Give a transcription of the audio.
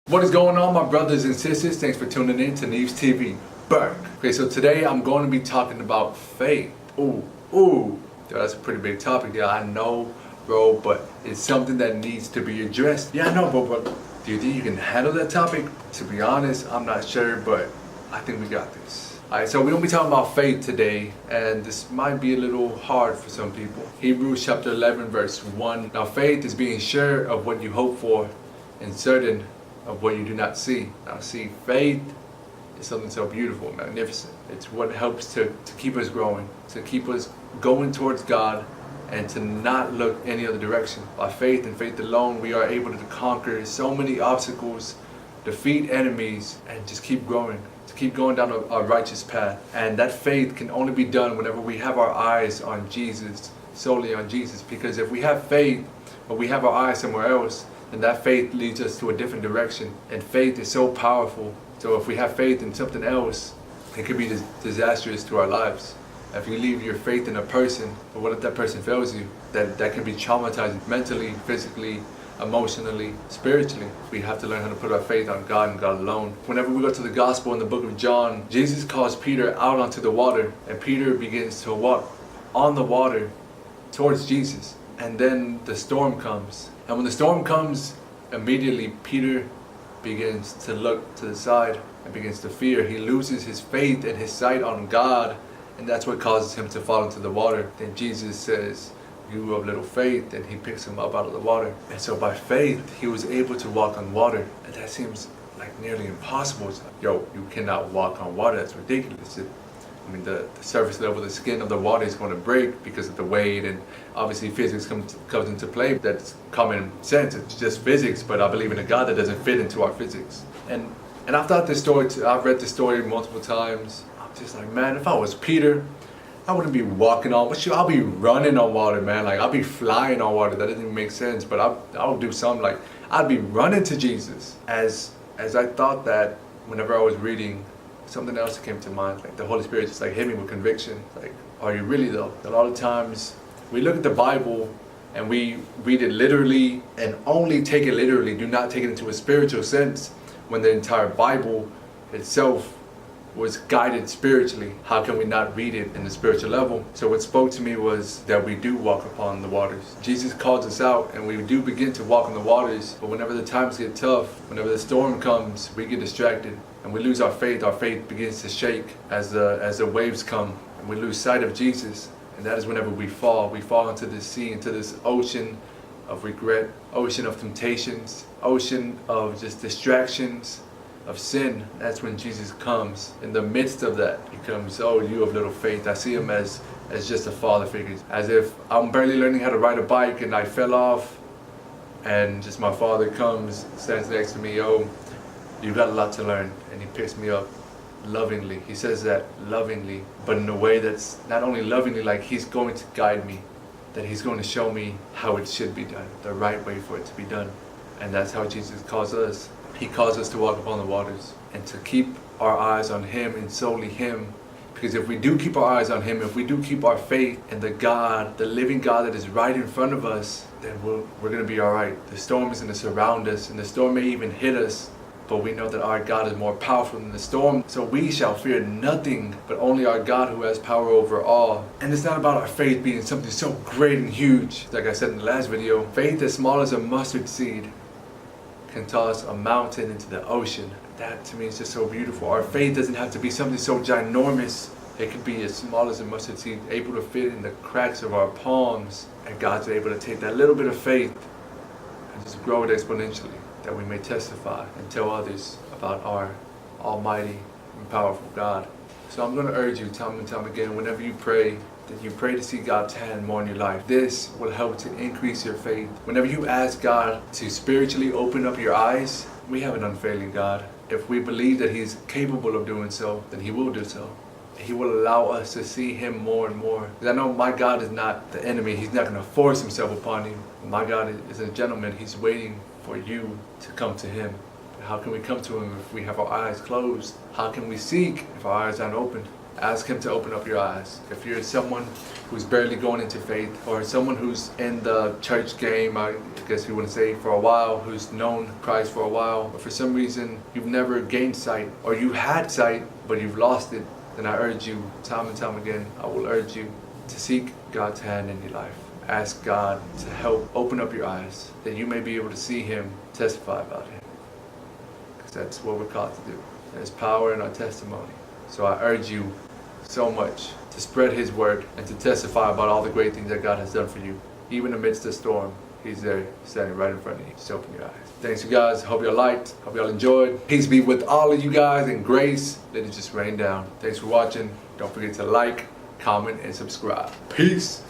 What is going on, my brothers and sisters? Thanks for tuning in to Neves TV. Burn. Okay, so today I'm going to be talking about faith. Ooh, that's a pretty big topic. Yeah, I know, bro, but it's something that needs to be addressed. Yeah, I know, but do you think you can handle that topic? To be honest, I'm not sure, but I think we got this. Alright, so we're going to be talking about faith today, and this might be a little hard for some people. Hebrews chapter 11, verse 1. Now, faith is being sure of what you hope for and certain of what you do not see. Now, see, faith is something so beautiful, magnificent. It's what helps to keep us growing, to keep us going towards God, and to not look any other direction. By faith and faith alone, we are able to conquer so many obstacles, defeat enemies, and just keep growing, to keep going down a righteous path. And that faith can only be done whenever we have our eyes on Jesus, solely on Jesus. Because if we have faith, but we have our eyes somewhere else, then that faith leads us to a different direction. And faith is so powerful. So if we have faith in something else, it could be disastrous to our lives. If you leave your faith in a person, but what if that person fails you? That can be traumatizing mentally, physically, emotionally, spiritually. We have to learn how to put our faith on God and God alone. Whenever we go to the gospel in the book of John, Jesus calls Peter out onto the water, and Peter begins to walk on the water towards Jesus. And then the storm comes. And when the storm comes, immediately Peter begins to look to the side and begins to fear. He loses his faith and his sight on God, and that's what causes him to fall into the water. Then Jesus says, "You of little faith," and he picks him up out of the water. And so by faith, he was able to walk on water. And that seems like nearly impossible. It's like, yo, you cannot walk on water. That's ridiculous. I mean, the surface level, the skin of the water is going to break because of the weight, and obviously physics comes into play. That's common sense. It's just physics, but I believe in a God that doesn't fit into our physics. And I've thought this story, I've read this story multiple times. I'm just like, man, if I was Peter, I wouldn't be walking on, I'll be running on water, man. Like, I'll be flying on water. That doesn't even make sense, but I'll do something. Like, I'd be running to Jesus. As I thought that, whenever I was reading, something else came to mind. Like, the Holy Spirit just like hit me with conviction. Like, are you really though? A lot of times we look at the Bible and we read it literally and only take it literally, do not take it into a spiritual sense, when the entire Bible itself was guided spiritually. How can we not read it in the spiritual level? So what spoke to me was that we do walk upon the waters. Jesus calls us out, and we do begin to walk on the waters. But whenever the times get tough, whenever the storm comes, we get distracted and we lose our faith. Our faith begins to shake as the waves come, and we lose sight of Jesus. And that is whenever we fall. We fall into this sea, into this ocean of regret, ocean of temptations, ocean of just distractions, of sin. That's when Jesus comes. In the midst of that, he comes, "Oh, you of little faith." I see him as just a father figure. As if I'm barely learning how to ride a bike and I fell off, and just my father comes, stands next to me, "Oh, you've got a lot to learn." And he picks me up lovingly. He says that lovingly, but in a way that's not only lovingly, like he's going to guide me, that he's going to show me how it should be done, the right way for it to be done. And that's how Jesus calls us. He calls us to walk upon the waters and to keep our eyes on him and solely him. Because if we do keep our eyes on him, if we do keep our faith in the God, the living God that is right in front of us, then we're going to be all right. The storm is going to surround us, and the storm may even hit us, but we know that our God is more powerful than the storm. So we shall fear nothing, but only our God who has power over all. And it's not about our faith being something so great and huge. Like I said in the last video, faith as small as a mustard seed can toss a mountain into the ocean. That to me is just so beautiful. Our faith doesn't have to be something so ginormous. It could be as small as a mustard seed, able to fit in the cracks of our palms. And God's able to take that little bit of faith and just grow it exponentially, that we may testify and tell others about our almighty and powerful God. So I'm going to urge you time and time again, whenever you pray, that you pray to see God's hand more in your life. This will help to increase your faith. Whenever you ask God to spiritually open up your eyes, we have an unfailing God. If we believe that he's capable of doing so, then he will do so. He will allow us to see him more and more. Because I know my God is not the enemy. He's not going to force himself upon you. My God is a gentleman. He's waiting for you to come to him. How can we come to him if we have our eyes closed? How can we seek if our eyes aren't open? Ask Him to open up your eyes. If you're someone who's barely going into faith, or someone who's in the church game, I guess you want to say, for a while, who's known Christ for a while, but for some reason you've never gained sight, or you had sight but you've lost it, then I urge you, time and time again, I will urge you to seek God's hand in your life. Ask God to help open up your eyes, that you may be able to see Him, testify about Him. Because that's what we're called to do. There's power in our testimony. So I urge you so much to spread His word and to testify about all the great things that God has done for you. Even amidst the storm, He's there standing right in front of you. Just open your eyes. Thanks you guys. Hope y'all liked. Hope y'all enjoyed. Peace be with all of you guys and grace. Let it just rain down. Thanks for watching. Don't forget to like, comment, and subscribe. Peace.